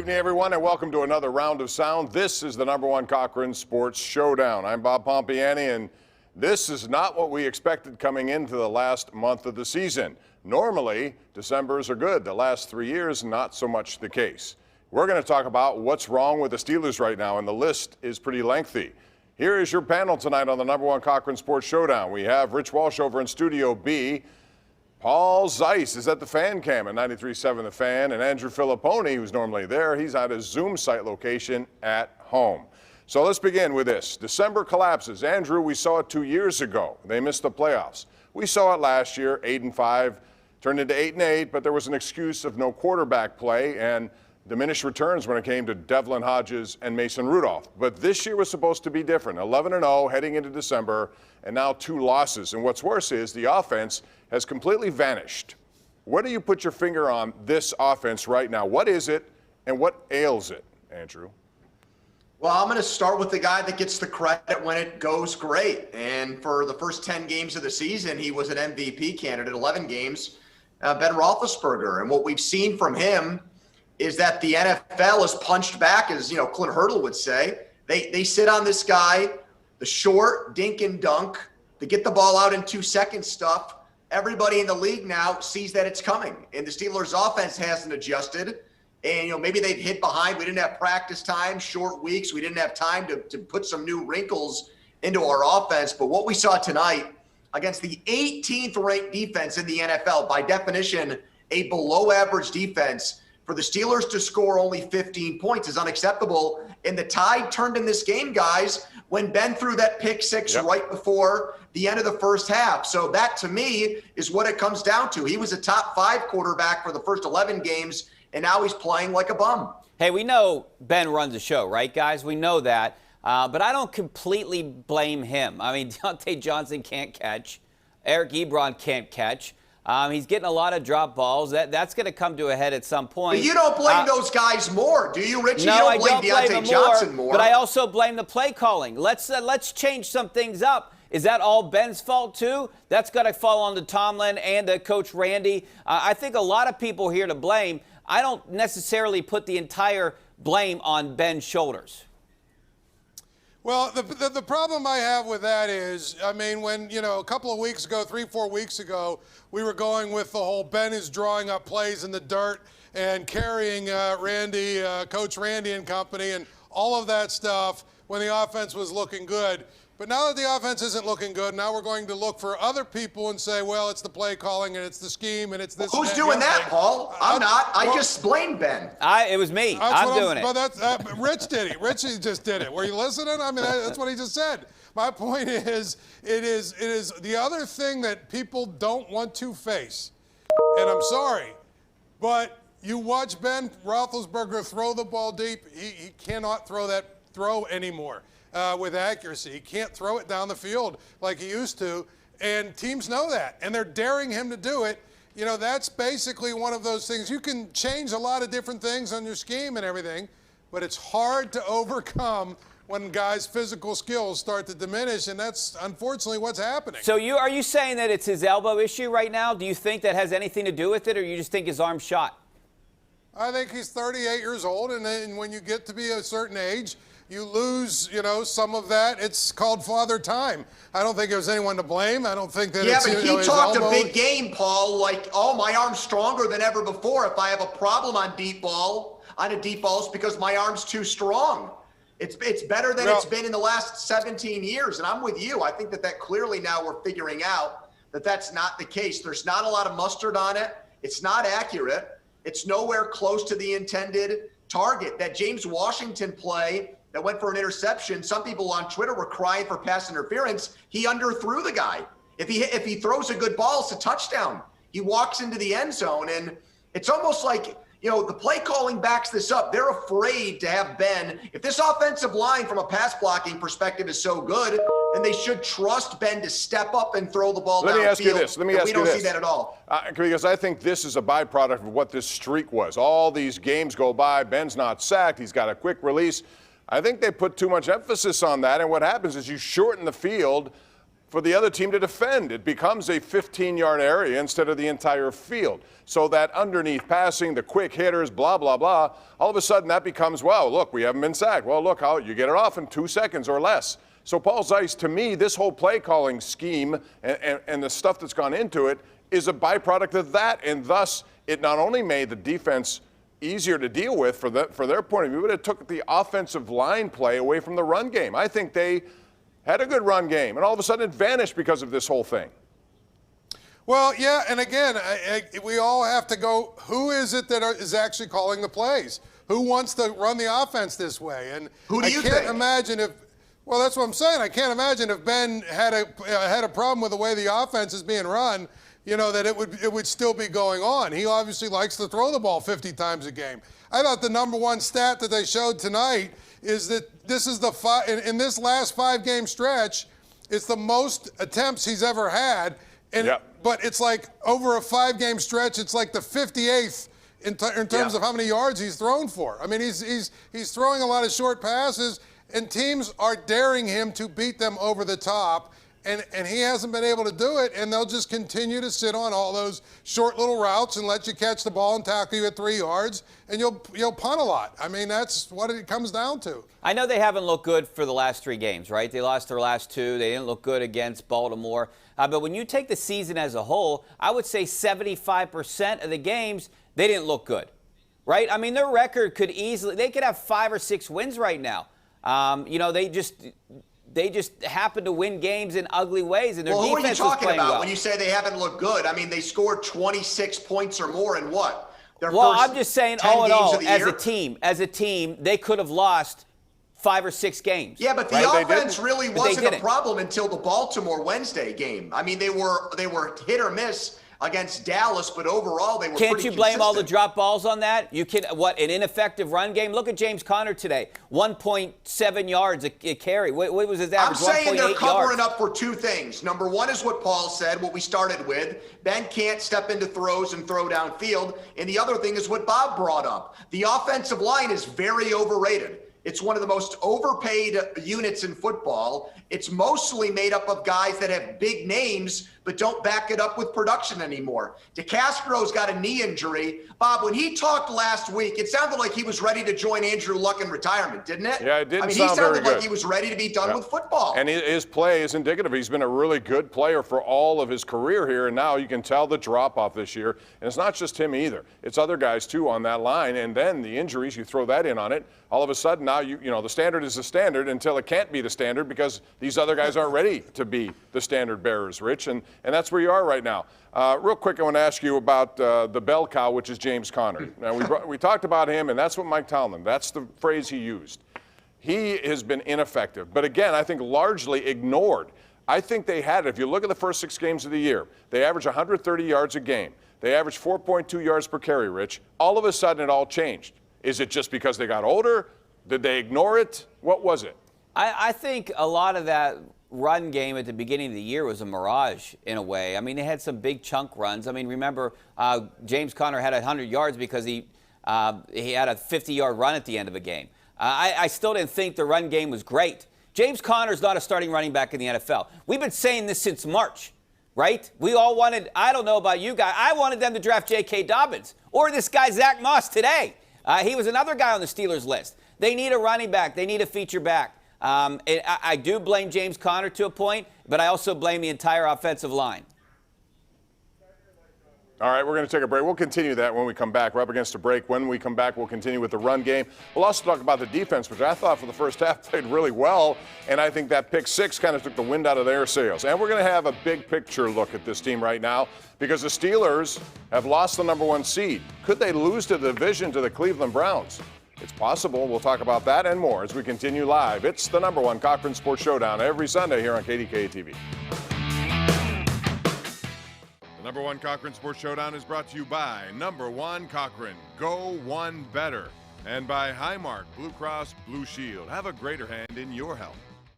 evening, everyone, and welcome to another round of sound. This is the #1 Cochran Sports Showdown. I'm Bob Pompeani, and this is not what we expected coming into the last month of the season. Normally, Decembers are good. The last 3 years, not so much the case. We're going to talk about what's wrong with the Steelers right now, and the list is pretty lengthy. Here is your panel tonight on the #1 Cochran Sports Showdown. We have Rich Walsh over in Studio B. Paul Zeise is at the fan cam at 93.7 The Fan, and Andrew Fillipponi, who's normally there, he's at his Zoom site location at home. So let's begin with this. December collapses. Andrew, we saw it 2 years ago. They missed the playoffs. We saw it last year, 8-5, turned into 8-8, but there was an excuse of no quarterback play and diminished returns when it came to Devlin Hodges and Mason Rudolph. But this year was supposed to be different. 11-0 heading into December, and now 2 losses. And what's worse is the offense has completely vanished. Where do you put your finger on this offense right now? What is it, and what ails it, Andrew? Well, I'm going to start with the guy that gets the credit when it goes great. And for the first 10 games of the season, he was an MVP candidate, 11 games, Ben Roethlisberger. And what we've seen from him is that the NFL has punched back, as Clint Hurdle would say. They sit on this guy, the short dink and dunk, the get the ball out in 2 seconds stuff. Everybody in the league now sees that it's coming, and the Steelers' offense hasn't adjusted. And maybe they've hit behind. We didn't have practice time, short weeks. We didn't have time to put some new wrinkles into our offense. But what we saw tonight against the 18th ranked defense in the NFL, by definition, a below average defense, for the Steelers to score only 15 points is unacceptable. And the tide turned in this game, guys, when Ben threw that pick six right before the end of the first half. So that, to me, is what it comes down to. He was a top 5 quarterback for the first 11 games, and now he's playing like a bum. Hey, we know Ben runs the show, right, guys? We know that. But I don't completely blame him. I mean, Deontay Johnson can't catch. Eric Ebron can't catch. He's getting a lot of drop balls. That's going to come to a head at some point. But you don't blame those guys more, do you, Richie? No, you don't blame Deontay Johnson more. But I also blame the play calling. Let's change some things up. Is that all Ben's fault, too? That's got to fall on to Tomlin and Coach Randy. I think a lot of people here to blame. I don't necessarily put the entire blame on Ben's shoulders. Well, the problem I have with that is, I mean, when, a couple of weeks ago, 3-4 weeks ago, we were going with the whole Ben is drawing up plays in the dirt and carrying Coach Randy and company and all of that stuff when the offense was looking good. But now that the offense isn't looking good, now we're going to look for other people and say, well, it's the play calling and it's the scheme and it's this. Who's doing that, Paul? I'm not. I just blame Ben. It was me. I'm doing it. But Rich did it. Rich just did it. Were you listening? I mean, that's what he just said. My point is, it is the other thing that people don't want to face. And I'm sorry, but you watch Ben Roethlisberger throw the ball deep. He cannot throw that throw anymore. With accuracy. He can't throw it down the field like he used to, and teams know that, and they're daring him to do it. That's basically one of those things. You can change a lot of different things on your scheme and everything, but it's hard to overcome when guys' physical skills start to diminish, and that's unfortunately what's happening. So are you saying that it's his elbow issue right now? Do you think that has anything to do with it, or you just think his arm's shot? I think he's 38 years old, and then when you get to be a certain age, you lose, some of that. It's called father time. I don't think there's anyone to blame. I don't think that it's, but he talked a big game, Paul, like, oh, my arm's stronger than ever before. If I have a problem on a deep ball, it's because my arm's too strong. It's better than it's been in the last 17 years, and I'm with you. I think that clearly now we're figuring out that that's not the case. There's not a lot of mustard on it. It's not accurate. It's nowhere close to the intended target. That James Washington play that went for an interception, some people on Twitter were crying for pass interference. He underthrew the guy. If he throws a good ball, it's a touchdown. He walks into the end zone, and it's almost like, the play calling backs this up. They're afraid to have Ben. If this offensive line from a pass blocking perspective is so good, then they should trust Ben to step up and throw the ball downfield. Let me ask you this. We don't see that at all. Because I think this is a byproduct of what this streak was. All these games go by. Ben's not sacked. He's got a quick release. I think they put too much emphasis on that, and what happens is you shorten the field for the other team to defend. It becomes a 15-yard area instead of the entire field. So that underneath passing, the quick hitters, blah, blah, blah, all of a sudden that becomes, well, look, we haven't been sacked. Well, look, how you get it off in 2 seconds or less. So Paul Zeise, to me, this whole play calling scheme and the stuff that's gone into it is a byproduct of that. And thus, it not only made the defense easier to deal with for their point of view, but it took the offensive line play away from the run game. I think they had a good run game, and all of a sudden it vanished because of this whole thing. Well, yeah, and again, we all have to go, who is it that is actually calling the plays? Who wants to run the offense this way? And who do you think? I can't think? imagine if, well, that's what I'm saying. I can't imagine if Ben had a problem with the way the offense is being run, you know, that it would still be going on. He obviously likes to throw the ball 50 times a game. I thought the number one stat that they showed tonight is that this is in this last 5-game stretch, it's the most attempts he's ever had. And yep. But it's like over a 5-game stretch, it's like the 58th in terms of how many yards he's thrown for. I mean, he's throwing a lot of short passes, and teams are daring him to beat them over the top. And he hasn't been able to do it, and they'll just continue to sit on all those short little routes and let you catch the ball and tackle you at 3 yards, and you'll punt a lot. I mean, that's what it comes down to. I know they haven't looked good for the last 3 games, right? They lost their last 2. They didn't look good against Baltimore. But when you take the season as a whole, I would say 75% of the games, they didn't look good, right? I mean, their record could easily – they could have 5 or 6 wins right now. You know, they just happen to win games in ugly ways, and their who are you defense talking was playing about well. when you say they haven't looked good? I mean, they scored 26 points or more in what? Well, I'm just saying, all in all, as year? a team, they could have lost 5 or 6 games. Yeah, but the right? offense really wasn't a didn't. problem until the Baltimore Wednesday game. I mean, they were hit or miss against Dallas, but overall they were Can't pretty you blame all the consistent. drop balls on that? You can, an ineffective run game? Look at James Conner today, 1.7 yards a carry. What was his average? I'm saying they're 1.8 covering yards. up for 2 things. Number 1 is what Paul said, what we started with. Ben can't step into throws and throw downfield. And the other thing is what Bob brought up. The offensive line is very overrated. It's one of the most overpaid units in football. It's mostly made up of guys that have big names but don't back it up with production anymore. DeCastro's got a knee injury. Bob, when he talked last week, it sounded like he was ready to join Andrew Luck in retirement, didn't it? Yeah, it didn't I mean, sound he sounded very good. like he was ready to be done with football. And his play is indicative. He's been a really good player for all of his career here, and now you can tell the drop-off this year. And it's not just him either. It's other guys, too, on that line. And then the injuries, you throw that in on it, all of a sudden now, you know, the standard is the standard until it can't be the standard because these other guys aren't ready to be the standard bearers, Rich. And that's where you are right now. Real quick, I want to ask you about the bell cow, which is James Conner. Now, we talked about him, and that's what Mike Tomlin, that's the phrase he used. He has been ineffective, but again, I think largely ignored. I think they had it. If you look at the first 6 games of the year, they average 130 yards a game. They average 4.2 yards per carry, Rich. All of a sudden, it all changed. Is it just because they got older? Did they ignore it? What was it? I think a lot of that run game at the beginning of the year was a mirage in a way. I mean, they had some big chunk runs. I mean, remember, James Conner had 100 yards because he had a 50-yard run at the end of a game. I still didn't think the run game was great. James Conner's not a starting running back in the NFL. We've been saying this since March, right? We all wanted, I don't know about you guys, I wanted them to draft J.K. Dobbins or this guy Zach Moss today. He was another guy on the Steelers list. They need a running back. They need a feature back. I do blame James Conner to a point, but I also blame the entire offensive line. All right, we're going to take a break. We'll continue that when we come back. We're up against a break. When we come back, we'll continue with the run game. We'll also talk about the defense, which I thought for the first half played really well, and I think that pick 6 kind of took the wind out of their sails. And we're going to have a big picture look at this team right now because the Steelers have lost the number 1 seed. Could they lose to the division to the Cleveland Browns? It's possible. We'll talk about that and more as we continue live. It's the number 1 Cochran Sports Showdown every Sunday here on KDKA-TV. The number 1 Cochran Sports Showdown is brought to you by number 1 Cochran, Go One Better, and by Highmark Blue Cross Blue Shield. Have a greater hand in your health.